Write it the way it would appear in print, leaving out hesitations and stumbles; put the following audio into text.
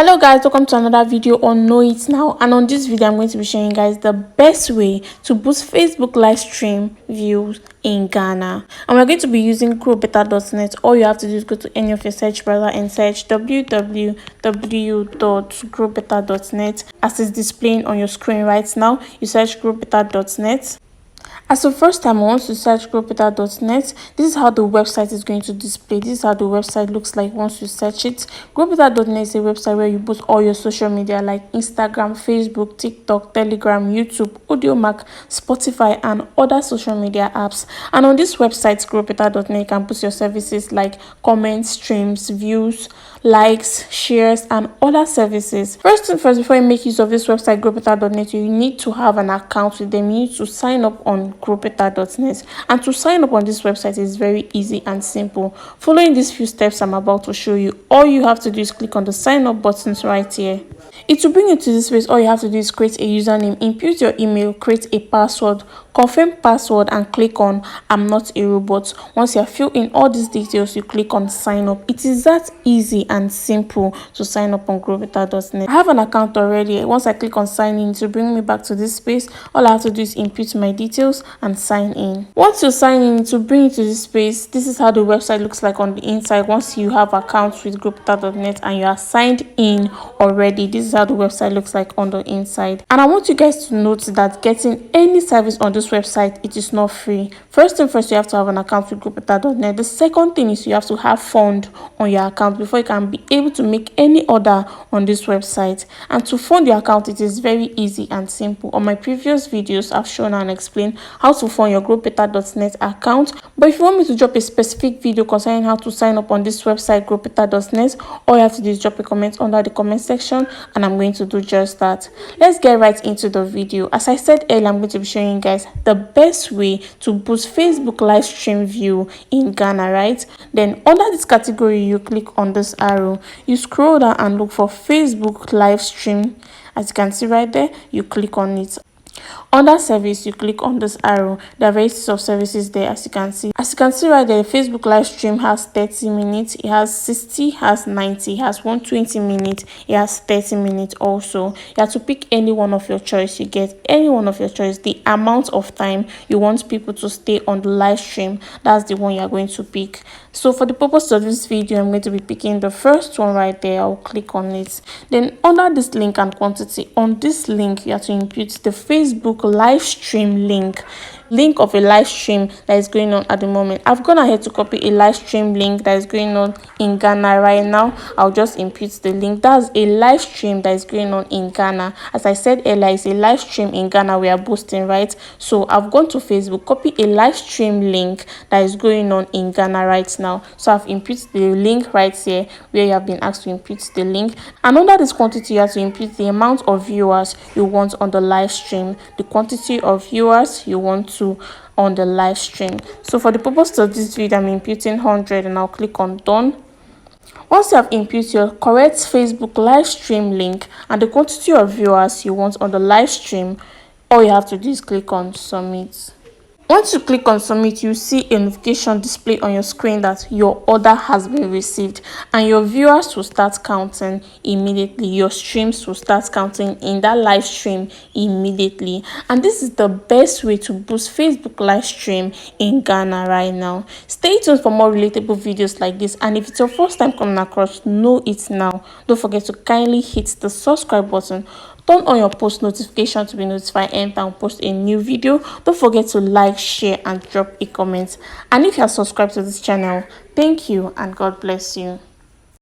Hello guys, welcome to another video on Know It Now, and on this video I'm going to be showing you guys the best way to boost Facebook live stream views in Ghana. And we're going to be using growbetter.net. All you have to do is go to any of your search browser and search www.growbetter.net as it's displaying on your screen right now. You search growbetter.net. As the first time I want to search growbetter.net, this is how the website is going to display. This is how the website looks like once you search it. Growbetter.net is a website where you boost all your social media like Instagram, Facebook, TikTok, Telegram, YouTube, AudioMac, Spotify, and other social media apps. And on this website, growbetter.net, you can boost your services like comments, streams, views, likes, shares, and other services. First thing first, before you make use of this website, growbetter.net, you need to have an account with them. You need to sign up on growbetter.net, and to sign up on this website is very easy and simple. Following these few steps I'm about to show you, all you have to do is click on the sign up buttons right here. It will bring you to this page. All you have to do is create a username, input your email, create a password, confirm password, and click on I'm not a robot. Once you have filled in all these details, you click on sign up. It is that easy and simple to sign up on growbetter.net. I have an account already. Once I click on sign in, it will bring me back to this space. All I have to do is input my details and sign in. Once you sign in, it will bring you to this space. This is how the website looks like on the inside. Once you have accounts with growbetter.net and you are signed in already, this is how the website looks like on the inside. And I want you guys to note that getting any service on this website, it is not free. First thing first, you have to have an account with growbetter.net. The second thing is you have to have fund on your account before you can be able to make any order on this website. And to fund your account, it is very easy and simple. On my previous videos, I've shown and explained how to fund your growbetter.net account. But if you want me to drop a specific video concerning how to sign up on this website, growbetter.net, all you have to do is drop a comment under the comment section, and I'm going to do just that. Let's get right into the video. As I said earlier, I'm going to be showing you guys the best way to boost Facebook live stream view in Ghana, right? Then under this category, you click on this arrow, you scroll down and look for Facebook live stream. As you can see right there, you click on it. Under service, you click on this arrow. There are varieties of services there, as you can see. As you can see right there, Facebook live stream has 30 minutes, it has 60, has 90, it has 120 minutes, it has 30 minutes also. You have to pick any one of your choice. You get any one of your choice. The amount of time you want people to stay on the live stream, that's the one you are going to pick. So for the purpose of this video, I'm going to be picking the first one right there. I'll click on it. Then under this link and quantity, on this link you have to input the Facebook live stream link of a live stream that is going on at the moment. I've gone ahead to copy a live stream link that is going on in Ghana right now. I'll just input the link. That's a live stream that is going on in Ghana. As I said earlier, it's a live stream in Ghana we are boosting, right? So I've gone to Facebook, copy a live stream link that is going on in Ghana right now. So I've input the link right here where you have been asked to input the link. And under this quantity, you have to input the amount of viewers you want on the live stream, the quantity of viewers you want to on the live stream. So for the purpose of this video, I'm inputting 100 and I'll click on done. Once you have input your correct Facebook live stream link and the quantity of viewers you want on the live stream, all you have to do is click on submit. Once you click on submit, you see a notification display on your screen that your order has been received, and your viewers will start counting immediately. Your streams will start counting in that live stream immediately. And this is the best way to boost Facebook live stream in Ghana right now. Stay tuned for more relatable videos like this, and if it's your first time coming across Know It Now, don't forget to kindly hit the subscribe button. Turn on your post notification to be notified anytime I post a new video. Don't forget to like, share, and drop a comment. And if you are subscribed to this channel, thank you and God bless you.